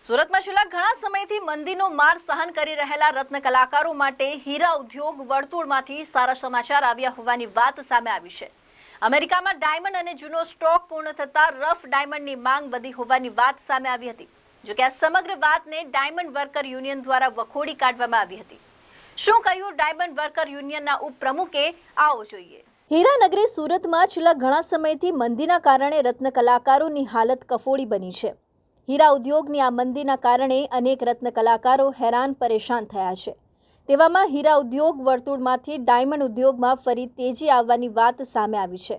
સુરતમાં છેલ્લા ઘણા સમયથી મંદીનો માર સહન કરી રહેલા રત્ન કલાકારો માટે હીરા ઉદ્યોગ વર્તુળમાંથી સારા સમાચાર આવ્યા હોવાની વાત સામે આવી છે। અમેરિકામાં ડાયમંડ અને જૂનો સ્ટોક પૂર્ણ થતા રફ ડાયમંડની માંગ વધી હોવાની વાત સામે આવી હતી। જો કે આ સમગ્ર વાતને ડાયમંડ વર્કર યુનિયન દ્વારા વખોડી કાઢવામાં આવી હતી। શું કહ્યું ડાયમંડ વર્કર યુનિયનના ઉપપ્રમુખે, આવો જોઈએ। હીરાનગરી સુરતમાં છેલ્લા ઘણા સમયથી મંદીના કારણે રત્ન કલાકારોની હાલત કફોડી બની છે। હીરા ઉદ્યોગની આ મંદીના કારણે અનેક રત્ન કલાકારો હેરાન પરેશાન થયા છે। તેવામાં હીરા ઉદ્યોગ વર્તુળમાંથી ડાયમંડ ઉદ્યોગમાં ફરી તેજી આવવાની વાત સામે આવી છે।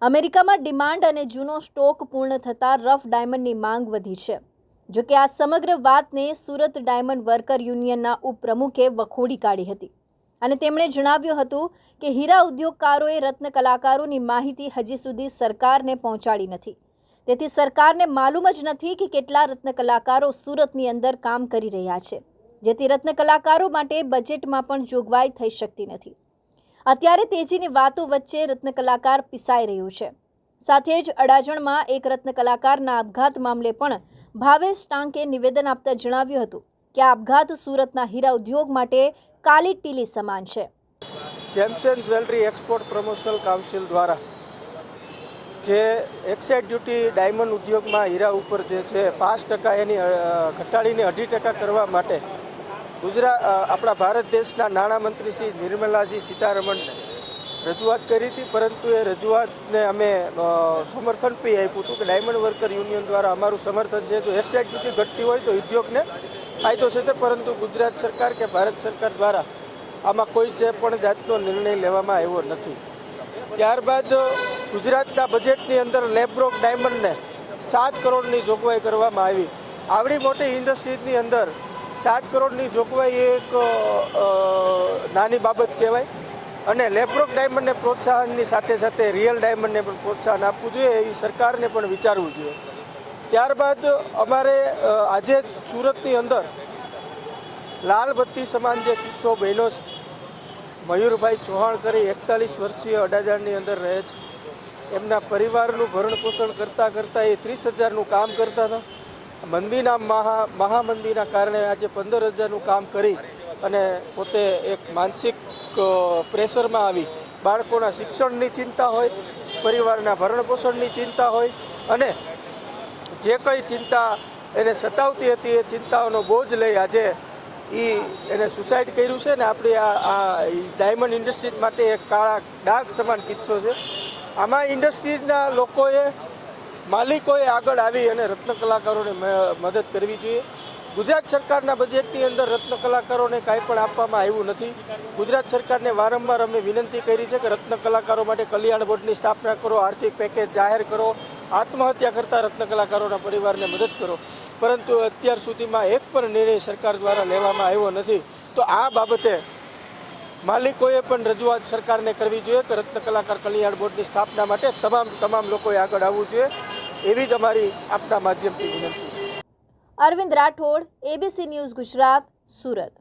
અમેરિકામાં ડિમાન્ડ અને જૂનો સ્ટોક પૂર્ણ થતાં રફ ડાયમંડની માંગ વધી છે। જો કે આ સમગ્ર વાતને સુરત ડાયમંડ વર્કર યુનિયનના ઉપપ્રમુખે વખોડી કાઢી હતી અને તેમણે જણાવ્યું હતું કે હીરા ઉદ્યોગકારોએ રત્ન કલાકારોની માહિતી હજી સુધી સરકારને પહોંચાડી નથી। તેથી સરકારને માલુમ જ નથી કે કેટલા રત્ન કલાકારો સુરતની અંદર કામ કરી રહ્યા છે, જેથી રત્ન કલાકારો માટે બજેટમાં પણ જોગવાઈ થઈ શકતી નથી। અત્યારે તેજીની વાતો વચ્ચે રત્ન કલાકાર પીસાઈ રહ્યું છે। સાથે જ અડાજણમાં એક રત્ન કલાકારના આપઘાત મામલે પણ ભાવેશ ટાંકે નિવેદન આપતા જણાવ્યું હતું કે આ આપઘાત સુરતના હીરા ઉદ્યોગ માટે કાલી ટીલી સમાન છે। Gems and jewellery export promotional council દ્વારા જે એક્સાઇઝ ડ્યુટી ડાયમંડ ઉદ્યોગમાં હીરા ઉપર જે છે 5% એની ઘટાડીને 2.5% કરવા માટે આપણા ભારત દેશના નાણામંત્રી શ્રી નિર્મલાજી સીતારમણને રજૂઆત કરી હતી। પરંતુ એ રજૂઆતને અમે સમર્થન પણ આપ્યું હતું કે ડાયમંડ વર્કર યુનિયન દ્વારા અમારું સમર્થન છે। જો એક્સાઇઝ ડ્યુટી ઘટતી હોય તો ઉદ્યોગને ફાયદો છે, પરંતુ ગુજરાત સરકાર કે ભારત સરકાર દ્વારા આમાં કોઈ જે પણ જાતનો નિર્ણય લેવામાં આવ્યો નથી। ત્યારબાદ ગુજરાતના બજેટની અંદર લેબ્રોક ડાયમંડને 7 કરોડની જોગવાઈ કરવામાં આવી। આવડી મોટી ઇન્ડસ્ટ્રીની અંદર 7 કરોડની જોગવાઈ એક નાની બાબત કહેવાય અને લેબ્રોક ડાયમંડને પ્રોત્સાહનની સાથે સાથે રિયલ ડાયમંડને પણ પ્રોત્સાહન આપવું જોઈએ, એ સરકારને પણ વિચારવું જોઈએ। ત્યારબાદ અમારે આજે સુરતની અંદર લાલ બત્તી સમાન જે કિસ્સો બન્યો છે, મયુરભાઈ ચૌહાણ કરી 41 વર્ષીય અડાજણની અંદર રહે છે। એમના પરિવારનું ભરણ પોષણ કરતાં કરતાં એ 30,000નું કામ કરતા હતા। મંદીના મહામંદીના કારણે આજે 15,000નું કામ કરી અને પોતે એક માનસિક પ્રેશરમાં આવી, બાળકોના શિક્ષણની ચિંતા હોય, પરિવારના ભરણ પોષણની ચિંતા હોય અને જે કંઈ ચિંતા એને સતાવતી હતી એ ચિંતાઓનો બોજ લઈ આજે એને સુસાઇડ કર્યું છે ને આપણી આ ડાયમંડ ઇન્ડસ્ટ્રી માટે એક કાળા ડાઘ સમાન કિસ્સો છે। આમાં ઇન્ડસ્ટ્રીના લોકોએ, માલિકોએ આગળ આવી અને રત્ન કલાકારોને મદદ કરવી જોઈએ। ગુજરાત સરકારના બજેટની અંદર રત્ન કલાકારોને કાંઈ પણ આપવામાં આવ્યું નથી। ગુજરાત સરકારને વારંવાર અમે વિનંતી કરી છે કે રત્ન કલાકારો માટે કલ્યાણ બોર્ડની સ્થાપના કરો, આર્થિક પેકેજ જાહેર કરો, આત્મહત્યા કરતા રત્ન કલાકારોના પરિવારને મદદ કરો, પરંતુ અત્યાર સુધીમાં એક પણ નિર્ણય સરકાર દ્વારા લેવામાં આવ્યો નથી। તો આ બાબતે માલિકોએ પણ રજૂઆત સરકારને કરવી જોઈએ કે રત્ન કલાકાર કલ્યાણ બોર્ડની સ્થાપના માટે તમામ લોકોએ આગળ આવવું જોઈએ, એવી જ અમારી આપના માધ્યમથી વિનંતી છે। Arvind Rathod, ABC news Gujarat, Surat.